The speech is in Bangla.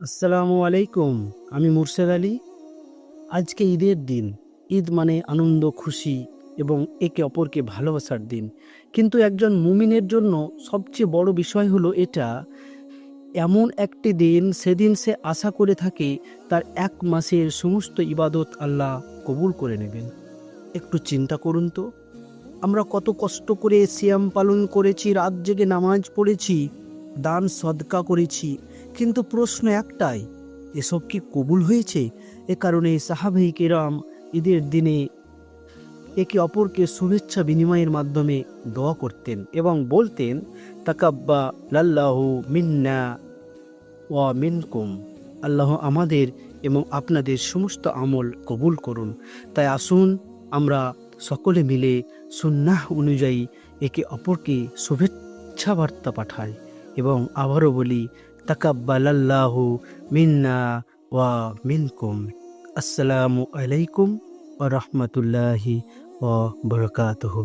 আসসালামু আলাইকুম। আমি মুর্শেদ আলী। আজকে ঈদের দিন। ঈদ মানে আনন্দ, খুশি এবং একে অপরকে ভালোবাসার দিন। কিন্তু একজন মুমিনের জন্য সবচেয়ে বড় বিষয় হলো এটা, এমন একটি দিন সেদিন সে আশা করে থাকে তার এক মাসের সমস্ত ইবাদত আল্লাহ কবুল করে নেবেন। একটু চিন্তা করুন তো, আমরা কত কষ্ট করে সিয়াম পালন করেছি, রাত জেগে নামাজ পড়েছি, দান সদকা করেছি, কিন্তু প্রশ্ন একটাই, এসব কি কবুল হয়েছে? এ কারণে সাহাবায়ে কেরাম ঈদের দিনে একে অপরকে শুভেচ্ছা বিনিময়ের মাধ্যমে দোয়া করতেন এবং বলতেন, তাকাব্বালাল্লাহু মিন্না ওয়া মিনকুম। আল্লাহ আমাদের এবং আপনাদের সমস্ত আমল কবুল করুন। তাই আসুন আমরা সকলে মিলে সুন্নাহ অনুযায়ী একে অপরকে শুভেচ্ছা বার্তা পাঠাই এবং আবারও বলি, তাকাব্বালাল্লাহু মিন্না ওয়া মিনকুম। আসসালামু আলাইকুম ওয়া রাহমাতুল্লাহি ওয়া বারাকাতুহু।